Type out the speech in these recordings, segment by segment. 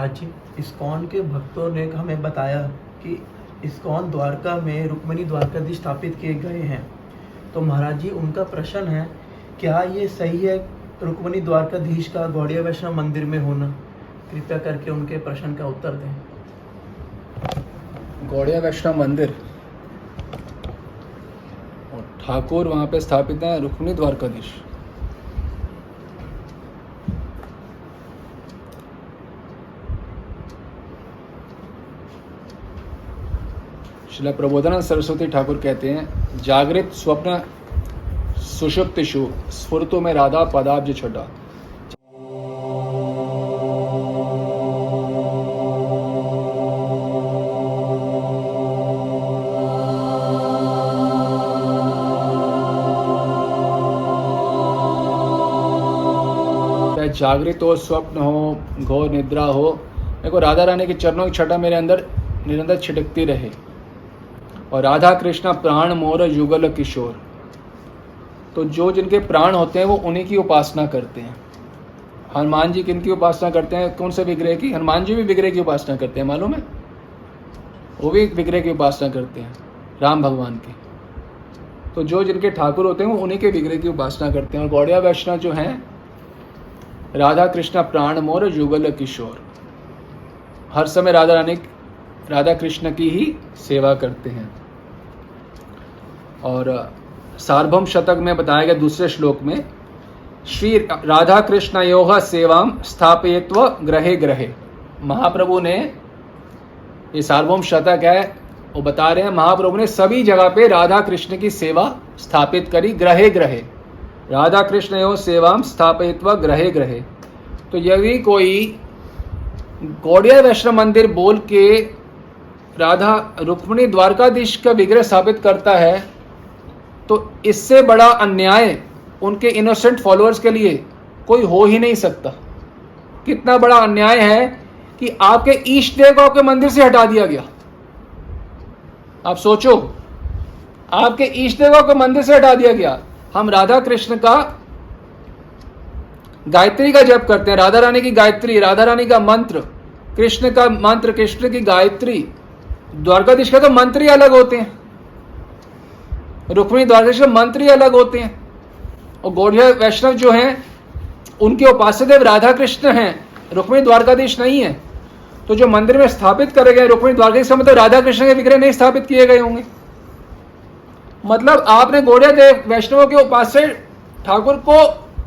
महाराज जी, ISKCON के भक्तों ने हमें बताया कि इस्कॉन द्वारका में रुक्मिणी द्वारकाधीश स्थापित किए गए हैं। तो महाराज जी, उनका प्रश्न है, क्या ये सही है रुक्मिणी द्वारकाधीश का गौड़िया वैष्णव मंदिर में होना? कृपया करके उनके प्रश्न का उत्तर दें। गौड़िया वैष्णव मंदिर और ठाकुर वहाँ पे स्थापित हैं रुक्मिणी द्वारकाधीश। श्रील प्रबोधानंद सरस्वती ठाकुर कहते हैं, जागृत स्वप्न सुषुप्तिषु स्फुरतु में राधा पदाब्ज छटा। चाहे जागृत हो, स्वप्न हो, घोर निद्रा हो, मेरे को राधा रानी के चरणों की छटा मेरे अंदर निरंतर छिटकती रहे। और राधा कृष्ण प्राण मोर युगल किशोर, तो जो जिनके प्राण होते हैं वो उन्हीं की उपासना करते हैं। हनुमान जी किनकी उपासना करते हैं? कौन से विग्रह की? हनुमान जी भी विग्रह की उपासना करते हैं, मालूम है? वो भी विग्रह की उपासना करते हैं, राम भगवान की। तो जो जिनके ठाकुर होते हैं वो उन्हीं के विग्रह की उपासना करते हैं। और गौड़िया वैष्णव जो हैं, राधा कृष्ण प्राण मोर युगल किशोर, हर समय राधा कृष्ण की ही सेवा करते हैं। और सार्वभौम शतक में बताया गया दूसरे श्लोक में, श्री राधा कृष्णयोः सेवाम स्थापयित्वा ग्रहे ग्रहे। महाप्रभु ने, ये सार्वभौम शतक है, वो बता रहे हैं महाप्रभु ने सभी जगह पे राधा कृष्ण की सेवा स्थापित करी, ग्रहे ग्रहे। राधा कृष्णयोः सेवाम स्थापयित्वा ग्रहे ग्रहे। तो यदि कोई गौड़िया वैष्णव मंदिर बोल के राधा रुक्मिणी द्वारकाधीश का विग्रह स्थापित करता है, तो इससे बड़ा अन्याय उनके इनोसेंट फॉलोअर्स के लिए कोई हो ही नहीं सकता। कितना बड़ा अन्याय है कि आपके ईष्ट देव को आपके मंदिर से हटा दिया गया। आप सोचो, आपके ईष्ट देव को आपके मंदिर से हटा दिया गया। हम राधा कृष्ण का गायत्री का जप करते हैं, राधा रानी की गायत्री, राधा रानी का मंत्र, कृष्ण का मंत्र, कृष्ण की गायत्री। द्वारकाधीश का तो मंत्र ही अलग होते हैं, रुक्मिणी द्वारकाधीश के मंत्र ही अलग होते हैं। और गौड़िया वैष्णव जो हैं, उनके उपास्य देव राधा कृष्ण हैं, रुक्मिणी द्वारकाधीश नहीं है। तो जो मंदिर में स्थापित करे गए रुक्मिणी द्वारकाधीश का मतलब राधा कृष्ण के विग्रह नहीं स्थापित किए गए होंगे। मतलब आपने गौड़िया देव वैष्णवों के उपास्य ठाकुर को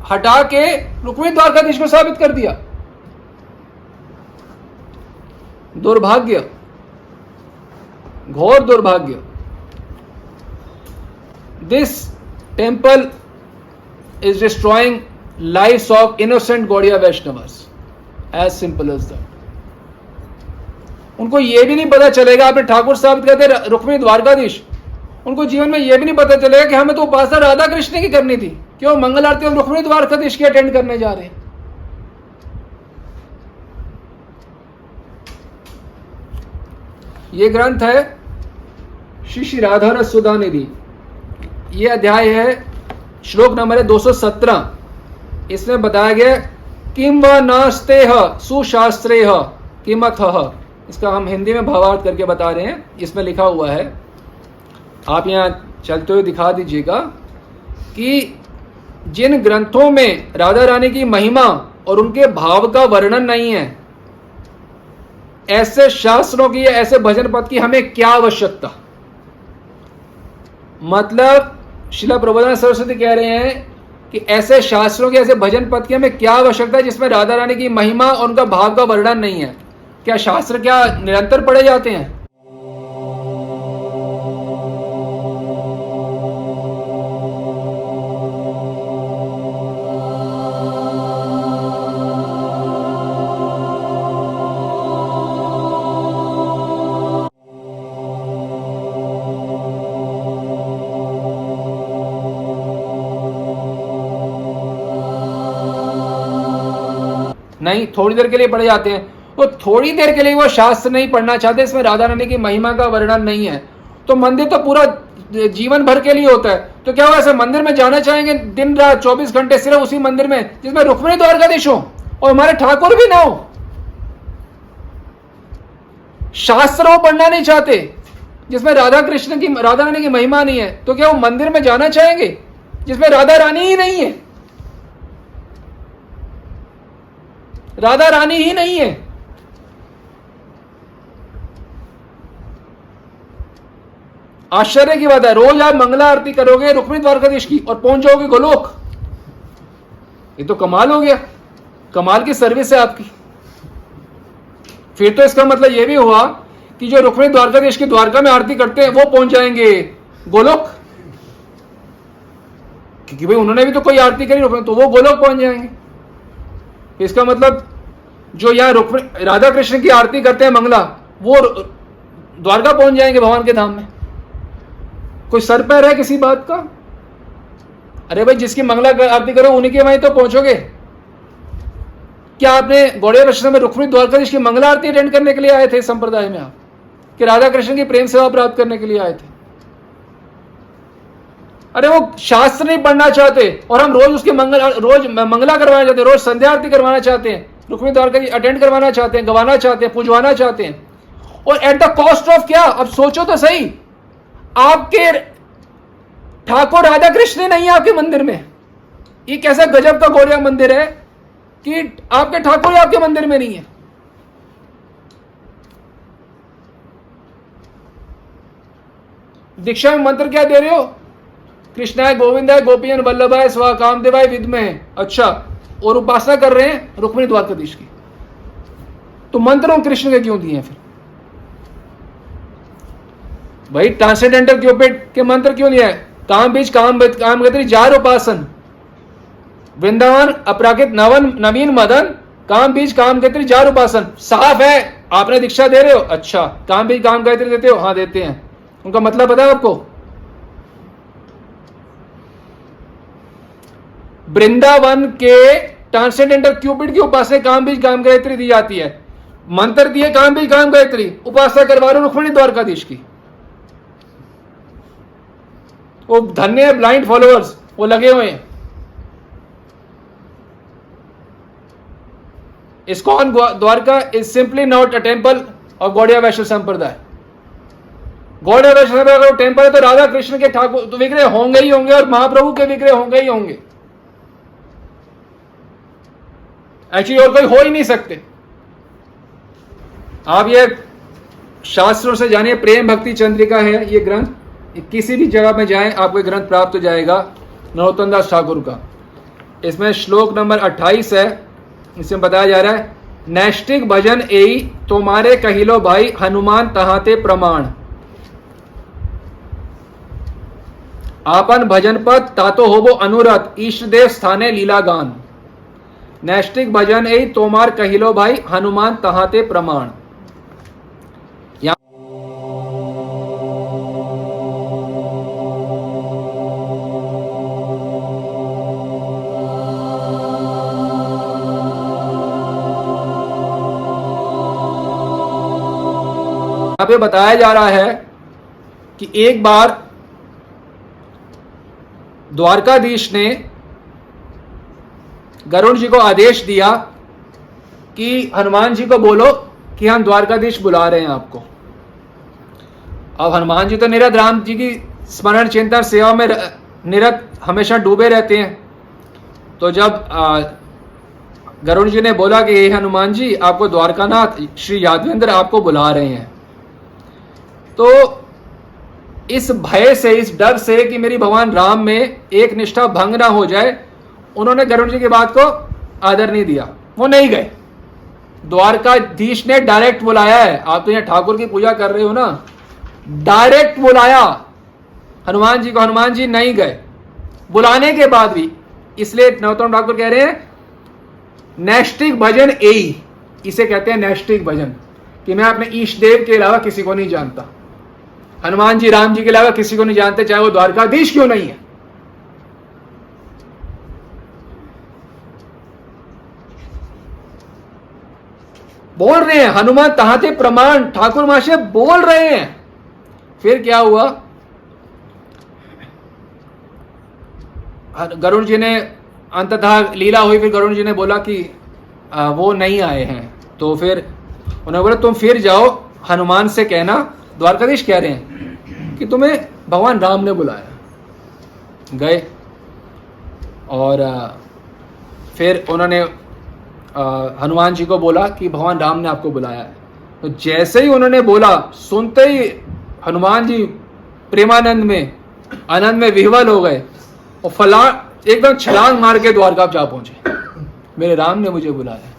हटा के रुक्मिणी द्वारकाधीश को स्थापित कर दिया। दुर्भाग्य, घोर दुर्भाग्य। This temple is destroying lives of innocent Gaudiya Vaishnavas. As simple as that. उनको ये भी नहीं पता चलेगा, आपने ठाकुर स्थापित करते रुक्मिणी द्वारकाधीश, उनको जीवन में ये भी नहीं पता चलेगा कि हमें तो उपासना राधा कृष्ण की करनी थी, क्यों मंगल आरती हम रुक्मिणी द्वारकाधीश की अटेंड करने जा रहे हैं। ये ग्रंथ है श्री राधा रस सुधा निधि। ये अध्याय है, श्लोक नंबर है 217। इसमें बताया गया, किम व नस्तेह सुशास्त्रेह किमथः। इसका हम हिंदी में भावार्थ करके बता रहे हैं। इसमें लिखा हुआ है, आप यहाँ चलते हुए दिखा दीजिएगा, कि जिन ग्रंथों में राधा रानी की महिमा और उनके भाव का वर्णन नहीं है, ऐसे शास्त्रों की, ऐसे भजन पद की हमें क्या आवश्यकता। मतलब श्रील प्रबोधानंद सरस्वती कह रहे हैं कि ऐसे शास्त्रों के, ऐसे भजन पद की हमें क्या आवश्यकता है जिसमें राधा रानी की महिमा और उनका भाव का वर्णन नहीं है। क्या शास्त्र क्या निरंतर पढ़े जाते हैं? नहीं, थोड़ी देर के लिए पढ़े जाते हैं। वो थोड़ी देर के लिए वो शास्त्र नहीं पढ़ना चाहते, इसमें राधा रानी की महिमा का वर्णन नहीं है। तो मंदिर तो पूरा जीवन भर के लिए होता है, तो क्या वो ऐसे मंदिर में जाना चाहेंगे दिन रात 24 घंटे सिर्फ उसी मंदिर में जिसमें रुक्मिणी द्वारकाधीश हो और हमारे ठाकुर भी ना हो? शास्त्र वो पढ़ना नहीं चाहते जिसमें राधा रानी की महिमा नहीं है, तो क्या वो मंदिर में जाना चाहेंगे जिसमें राधा रानी ही नहीं है? राधा रानी ही नहीं है। आश्चर्य की बात है, रोज आप मंगला आरती करोगे रुक्मिणी द्वारकाधीश की और पहुंच जाओगे गोलोक। ये तो कमाल हो गया, कमाल की सर्विस है आपकी। फिर तो इसका मतलब यह भी हुआ कि जो रुक्मिणी द्वारकाधीश की द्वारका में आरती करते हैं वो पहुंच जाएंगे गोलोक, क्योंकि भाई उन्होंने भी तो कोई आरती करी रुक्मिणी, तो वो गोलोक पहुंच जाएंगे। इसका मतलब जो यहां रुक्मिणी राधा कृष्ण की आरती करते हैं मंगला, वो द्वारका पहुंच जाएंगे भगवान के धाम में। कोई सर पैर है किसी बात का? अरे भाई जिसकी मंगला आरती करो उन्हीं के वहीं तो पहुंचोगे। क्या आपने गौड़िया वैष्णव में रुक्मिणी द्वारकाधीश की मंगला आरती अटेंड करने के लिए आए थे संप्रदाय में आप, कि राधा कृष्ण की प्रेम सेवा प्राप्त करने के लिए आए थे? अरे वो शास्त्र नहीं पढ़ना चाहते और हम रोज उसके रोज मंगला करवाना चाहते हैं, रोज संध्या आरती करवाना चाहते हैं, रुक्मिणी द्वारकाधीश अटेंड करवाना चाहते हैं, गवाना चाहते हैं, पुजवाना चाहते हैं, और एट द कॉस्ट ऑफ क्या? अब सोचो तो सही, आपके ठाकुर राधा कृष्ण नहीं है आपके मंदिर में। ये कैसा गजब का गौड़िया मंदिर है कि आपके ठाकुर आपके मंदिर में नहीं है। दीक्षा में मंत्र क्या दे रहे हो? कृष्णाय गोविंदाय गोपियन वल्लभाय स्वा कामदेवाय विद्महे। अच्छा, और उपासना कर रहे हैं रुक्मिणी द्वारकाधीश की, तो मंत्र कृष्ण के क्यों दिए हैं फिर? भाई ट्रांसेंडेंटल क्यूपिड के मंत्र क्यों दिया है? काम बीज काम गति जार उपासन, वृंदावन अपराकित नवीन मदन, काम बीज काम गति जार उपासन। साफ है, आपने दीक्षा दे रहे हो, अच्छा काम बीज काम गायत्री देते हो? हाँ देते हैं। उनका मतलब पता है आपको? वृंदावन के ट्रांसेंडेंटल क्यूपिड की उपासना काम बीज काम गायत्री दी जाती है। मंत्र दिए काम बीज काम गायत्री, उपासना करवा रहे रुक्मिणी द्वारकाधीश की। वो धन्य है ब्लाइंड फॉलोअर्स, वो लगे हुए हैं। ISKCON Dwarka is simply not a temple of Gaudiya Vaishnava sampradaya. Gaudiya Vaishnava संप्रदाय का टेम्पल है तो राधा कृष्ण के ठाकुर तो विग्रह होंगे ही होंगे और महाप्रभु के विग्रह होंगे ही होंगे। एक्चुअली और कोई हो ही नहीं सकते। आप ये शास्त्रों से जानिए, प्रेम भक्ति चंद्रिका है ये ग्रंथ, किसी भी जगह में जाएं आपको ग्रंथ प्राप्त हो जाएगा नरोत्तम दास ठाकुर का। इसमें श्लोक नंबर 28 है, इसमें बताया जा रहा है, नैष्टिक भजन एई तुम्हारे कहिलो भाई हनुमान तहाते प्रमाण, आपन भजन पद तातो होबो अनुरत ईष्ट देव स्थाने लीला गान। नैष्टिक भजन एई तोमार कहिलो भाई हनुमान तहाते प्रमाण। यहां पे बताया जा रहा है कि एक बार द्वारकाधीश ने गरुड़ जी को आदेश दिया कि हनुमान जी को बोलो कि हम द्वारकाधीश बुला रहे हैं आपको। अब हनुमान जी तो निरत राम जी की स्मरण चिंतन सेवा में निरत हमेशा डूबे रहते हैं। तो जब गरुड़ जी ने बोला कि हे हनुमान जी, आपको द्वारकानाथ श्री यादवेंद्र आपको बुला रहे हैं, तो इस भय से, इस डर से कि मेरी भगवान राम में एक निष्ठा भंग ना हो जाए, उन्होंने गरुड़ जी की बात को आदर नहीं दिया, वो नहीं गए। द्वारकाधीश ने डायरेक्ट बुलाया है। आप तो यहाँ ठाकुर की पूजा कर रहे हो ना, डायरेक्ट बुलाया हनुमान जी को, हनुमान जी नहीं गए। बुलाने के बाद भी, इसलिए नरोत्तम ठाकुर कह रहे हैं नैष्टिक भजन एई, इसे कहते हैं नैष्टिक भजन, कि मैं अपने ईष्ट देव के अलावा किसी को नहीं जानता। हनुमान जी राम जी के अलावा किसी को नहीं जानते, चाहे वो द्वारकाधीश क्यों नहीं है। बोल रहे हैं हनुमान तहाते प्रमाण, ठाकुर महाशय बोल रहे हैं। फिर क्या हुआ, गरुड़ जी ने अंततः लीला हुई, फिर गरुड़ जी ने बोला कि वो नहीं आए हैं। तो फिर उन्होंने बोला तुम फिर जाओ, हनुमान से कहना, द्वारकाधीश कह रहे हैं कि तुम्हें भगवान राम ने बुलाया। गए और फिर उन्होंने हनुमान जी को बोला कि भगवान राम ने आपको बुलाया है। तो जैसे ही उन्होंने बोला, सुनते ही हनुमान जी प्रेमानंद में, आनंद में विह्वल हो गए और एकदम छलांग मार के द्वारका जा पहुंचे। मेरे राम ने मुझे बुलाया।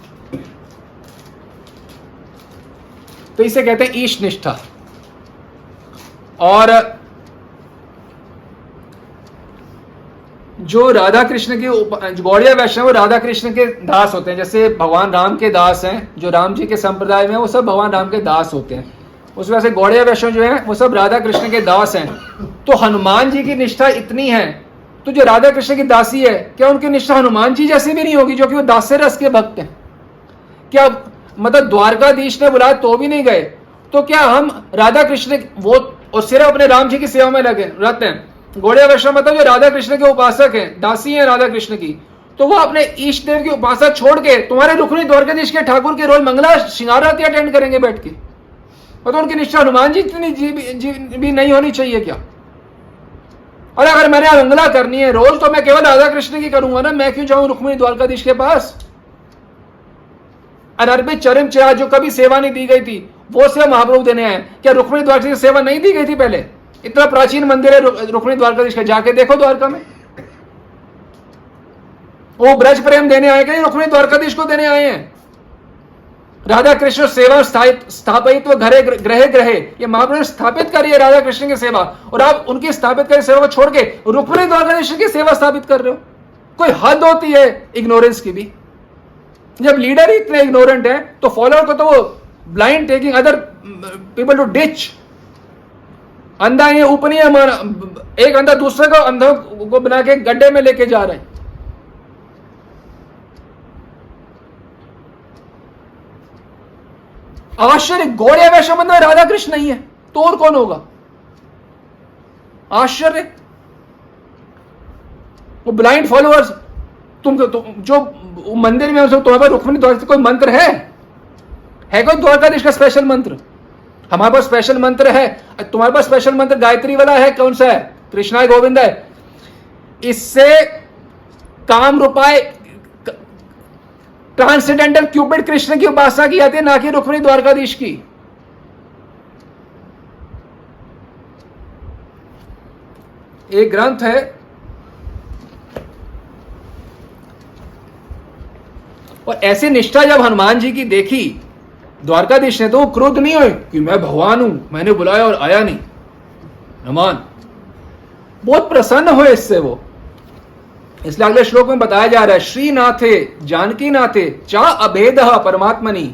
तो इसे कहते हैं ईश निष्ठा। और जो राधा कृष्ण के गौड़िया वैष्णव राधा कृष्ण के दास होते हैं, जैसे भगवान राम के दास हैं, जो राम जी के संप्रदाय में वो सब भगवान राम के दास होते हैं। उस वजह से गौड़िया वैष्णव जो है वो सब राधा कृष्ण के दास हैं। तो हनुमान जी की निष्ठा इतनी है, तो जो राधा कृष्ण की दासी है, क्या उनकी निष्ठा हनुमान जी जैसी भी नहीं होगी, जो कि वो दास्य रस के भक्त हैं? क्या मतलब द्वारकाधीश ने बुलाया तो भी नहीं गए? तो क्या हम राधा कृष्ण वो और सिर्फ अपने राम जी की सेवा में लगे रहते हैं? गौड़िया वैष्णव मतलब जो राधा कृष्ण के उपासक हैं, दासी हैं राधा कृष्ण की, तो वो अपने इष्ट देव की उपासना छोड़ के तुम्हारे रुक्मिणी द्वारकाधीश के ठाकुर के रोज मंगला श्रृंगार आरती अटेंड करेंगे बैठ के? तो उनकी निष्ठा हनुमान जी इतनी भी नहीं होनी चाहिए क्या? और अगर मैंने मंगला करनी है रोज, तो मैं केवल राधा कृष्ण की करूंगा ना, मैं क्यों जाऊं रुक्मिणी द्वारकाधीश के पास? अनर्पित चरण चिरा जो कभी सेवा नहीं दी गई थी, वो सेवा महाप्रभु देने आए। क्या रुक्मिणी द्वारकाधीश की सेवा नहीं दी गई थी पहले? इतना प्राचीन मंदिर है रुक्मिणी द्वारकाधीश का, जाके देखो द्वारका में। वो ब्रज प्रेम देने आए कि रुक्मिणी द्वारकाधीश को देने आए हैं? राधा कृष्ण सेवा स्थापित्व घरे ग्रहे ग्रहे, ये महाप्रभु ने स्थापित करी है राधा कृष्ण की सेवा, और आप उनकी स्थापित करी सेवा को छोड़ के रुक्मिणी द्वारकाधीश की सेवा स्थापित कर रहे हो। कोई हद होती है इग्नोरेंस की भी। जब लीडर ही इतने इग्नोरेंट है, तो फॉलोअर को तो वो blind taking other people to ditch. अंधा ये ऊपरी हमारा, एक अंधा दूसरे को अंधा को बना के गड्ढे में लेके जा रहे हैं। आश्चर्य, गौड़िया वैष्णव में राधा कृष्ण नहीं है तो और कौन होगा? आश्चर्य। वो ब्लाइंड फॉलोअर्स, तुम जो मंदिर में तुम्हारे पास रुक्मिणी द्वारका कोई मंत्र है कोई द्वारकाधीश का स्पेशल मंत्र? हमारे पास स्पेशल मंत्र है। तुम्हारे पास स्पेशल मंत्र गायत्री वाला है, कौन सा है? कृष्णाय गोविंद है। इससे काम रूपाय ट्रांसेंडेंटल क्यूपिड कृष्ण की उपासना की जाती है, ना कि रुक्मिणी द्वारकाधीश की। एक ग्रंथ है, और ऐसी निष्ठा जब हनुमान जी की देखी द्वारकाधीश ने, तो वो क्रोध नहीं हुए कि मैं भगवान हूं, मैंने बुलाया और आया नहीं। हनुमान बहुत प्रसन्न हुए इससे वो। इसलिए अगले श्लोक में बताया जा रहा है, श्रीनाथे जानकी नाथे चा अभेद परमात्मनि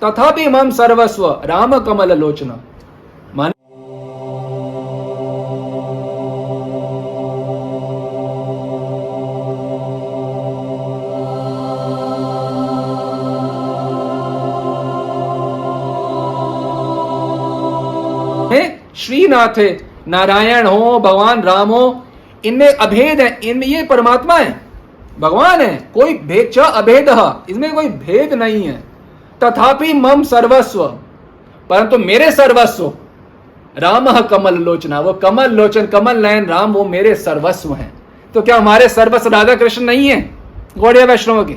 तथापि मम सर्वस्व राम कमल लोचना। श्रीनाथ है, नारायण हो, भगवान राम हो, इनमें अभेद है, इनमें ये परमात्मा है, भगवान है, कोई भेद च अभेद, इसमें कोई भेद नहीं है। तथापि मम सर्वस्व, परंतु मेरे सर्वस्व राम कमल लोचना, वो कमल लोचन कमल नयन राम, वो मेरे सर्वस्व हैं। तो क्या हमारे सर्वस्व राधा कृष्ण नहीं है गौड़िया वैष्णव के?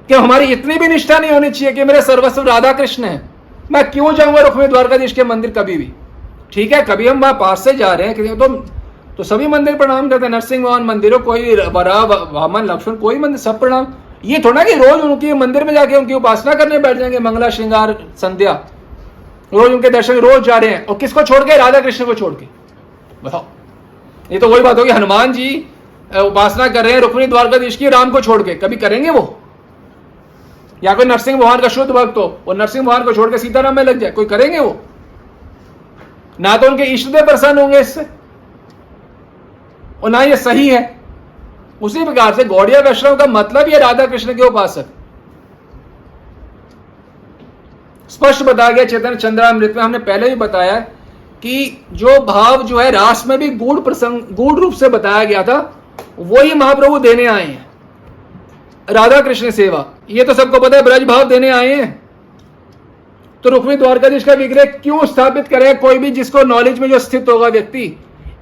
क्या हमारी इतनी भी निष्ठा नहीं होनी चाहिए कि मेरे सर्वस्व राधा कृष्ण है? मैं क्यों जाऊंगा रुक्मिणी द्वारकाधीश के मंदिर कभी भी? ठीक है, कभी हम वहां पास से जा रहे हैं तो सभी मंदिर प्रणाम करते हैं, नरसिंह भगवान मंदिरों, कोई वरा वामन लक्ष्मण, कोई मंदिर सब प्रणाम। ये थोड़ा कि रोज उनके मंदिर में जाके उनकी उपासना करने बैठ जाएंगे, मंगला श्रृंगार संध्या, रोज उनके दर्शन रोज जा रहे हैं, और किसको छोड़ के? राधा कृष्ण को छोड़ के। बताओ, ये तो वही बात होगी, हनुमान जी उपासना कर रहे हैं रुक्मिणी द्वारकाधीश की, राम को छोड़ के। कभी करेंगे वो? या कोई नरसिंह भगवान का शुद्ध भक्त हो, वो नरसिंह भगवान को छोड़ के सीताराम में लग जाए, कोई करेंगे वो? ना तो उनके इष्ट देव प्रसन्न होंगे इससे, और ना ये सही है। उसी प्रकार से गौड़िया वैष्णव का मतलब ये राधा कृष्ण के उपासक। स्पष्ट बताया गया चैतन्य चंद्रामृत में, हमने पहले भी बताया कि जो भाव जो है रास में भी गूढ़ रूप से बताया गया था, वही महाप्रभु देने आए हैं। राधा कृष्ण सेवा, ये तो सबको पता है, ब्रज भाव देने आए हैं। तो रुक्मिणी द्वारकाधीश का विग्रह क्यों स्थापित करेगा कोई भी जिसको नॉलेज में जो स्थित होगा व्यक्ति?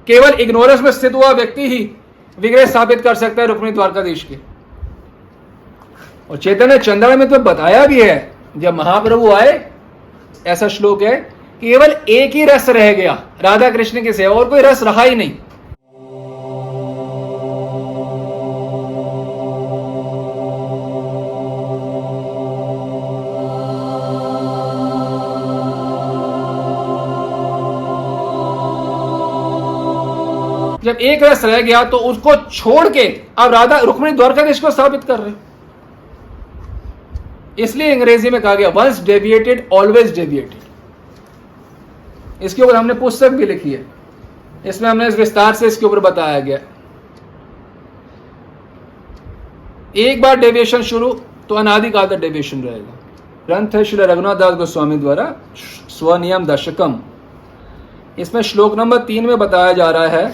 केवल इग्नोरेंस में स्थित हुआ व्यक्ति ही विग्रह स्थापित कर सकता है रुक्मिणी द्वारकाधीश के। और चैतन्य चंद्रावली में तो बताया भी है, जब महाप्रभु आए, ऐसा श्लोक है, केवल एक ही रस रह गया, राधा कृष्ण की सेवा, और कोई रस रहा ही नहीं। जब एक रस रह गया तो उसको छोड़ के अब राधा रुक्मिणी द्वारकाधीश को स्थापित कर रहे। इसलिए अंग्रेजी में कहा गया वंस डेविएटेड ऑलवेज डेविएटेड। इसके ऊपर हमने पुस्तक भी लिखी है, इसमें हमने विस्तार से इसके ऊपर बताया गया। एक बार डेविएशन शुरू तो अनादिकाल तक डेविएशन रहेगा। ग्रंथ है श्री रघुनाथ दास गोस्वामी द्वारा स्वनियम दशकम। इसमें श्लोक नंबर 3 में बताया जा रहा है,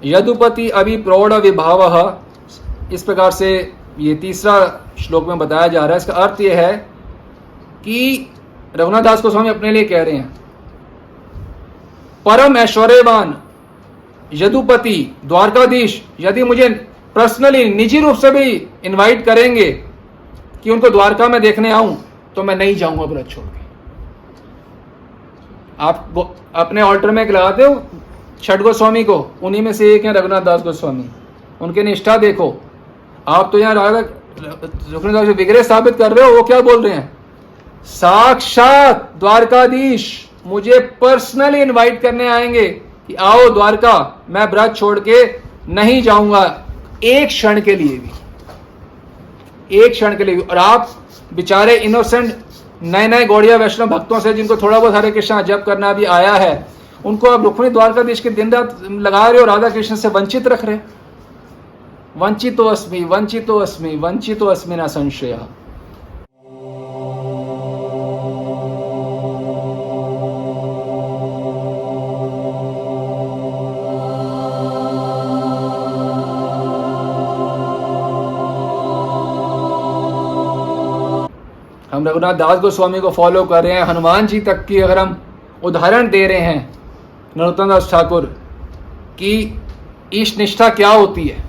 यदुपति अभि प्रौढ़ विभावः। इस प्रकार से ये तीसरा श्लोक में बताया जा रहा है। इसका अर्थ यह है कि रघुनाथ दास गोस्वामी अपने लिए कह रहे हैं, परम ऐश्वर्यवान यदुपति द्वारकाधीश यदि मुझे पर्सनली निजी रूप से भी इनवाइट करेंगे कि उनको द्वारका में देखने आऊं, तो मैं नहीं जाऊंगा व्रत छोड़ के। आप अपने ऑल्टर में लगाते हो छठ गोस्वामी को, उन्हीं में से एक है रघुनाथ दास गोस्वामी। उनके निष्ठा देखो। आप तो यहाँ रघुनाथ दास विग्रह स्थापित कर रहे हो, वो क्या बोल रहे हैं, साक्षात द्वारकाधीश मुझे पर्सनली इनवाइट करने आएंगे कि आओ द्वारका, मैं व्रत छोड़ के नहीं जाऊंगा एक क्षण के लिए भी, एक क्षण के लिए भी। और आप बेचारे इनोसेंट नए नए गौड़िया वैष्णव भक्तों से, जिनको थोड़ा बहुत हरे कृष्णा जप करना भी आया है, उनको आप रुक्मिणी द्वारकाधीश के दिन रात लगा रहे हो, राधा कृष्ण से वंचित रख रहे। वंचितो अस्मि वंचितो अस्मि वंचितो अस्मि न संशय। हम रघुनाथ दास गोस्वामी को फॉलो कर रहे हैं, हनुमान जी तक की अगर हम उदाहरण दे रहे हैं, नरोत्तम दास ठाकुर की ईश निष्ठा क्या होती है,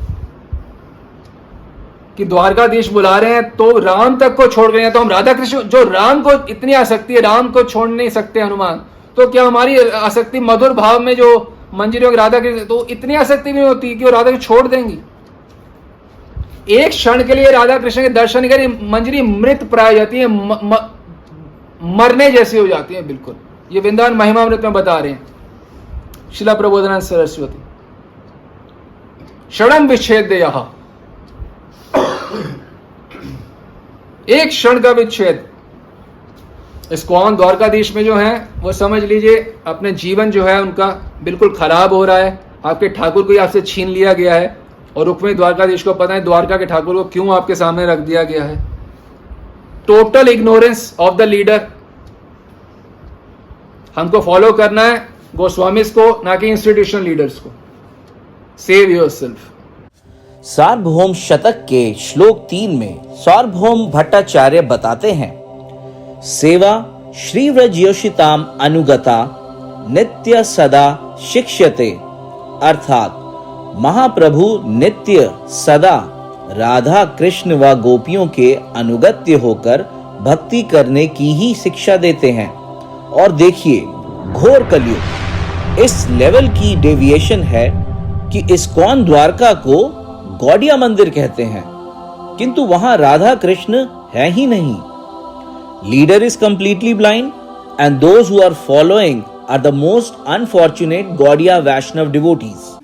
कि द्वारकाधीश बुला रहे हैं तो राम तक को छोड़ गए हैं। तो हम राधा कृष्ण, जो राम को इतनी आसक्ति है, राम को छोड़ नहीं सकते हनुमान, तो क्या हमारी आसक्ति मधुर भाव में जो मंजरी राधा कृष्ण, तो इतनी आसक्ति नहीं होती कि वो राधा को छोड़ देंगी। एक क्षण के लिए राधा कृष्ण के दर्शन करी मंजरी मृत प्राय जाती है, मरने जैसी हो जाती है बिल्कुल। ये वृंदावन महिमामृत में बता रहे हैं शिला प्रबोधनानंद सरस्वती। क्षणम विच्छेद यह, एक क्षण का विच्छेद। इस्कॉन द्वारकाधीश में जो है वो समझ लीजिए अपने जीवन जो है उनका बिल्कुल खराब हो रहा है। आपके ठाकुर को आपसे छीन लिया गया है, और रुक्मिणी द्वारकाधीश को पता है द्वारका के ठाकुर को क्यों आपके सामने रख दिया गया है। Total ignorance of the leader. हमको फॉलो करना है गोस्वामीज को, ना कि इंस्टीट्यूशनल लीडर्स को। Save yourself. सार्वभौम शतक के श्लोक 3 में सार्वभौम भट्टाचार्य बताते हैं, सेवा श्रीव्रज योषिताम अनुगता नित्य सदा शिक्ष्यते, अर्थात महाप्रभु नित्य सदा राधा कृष्ण व गोपियों के अनुगत्य होकर भक्ति करने की ही शिक्षा देते हैं। और देखिए, घोर कलयुग इस लेवल की डेविएशन है कि इस्कॉन द्वारका को गौड़िया मंदिर कहते हैं, किंतु वहां राधा कृष्ण है ही नहीं। Leader is completely blind and those who are following are the most unfortunate Gaudiya Vaishnava devotees.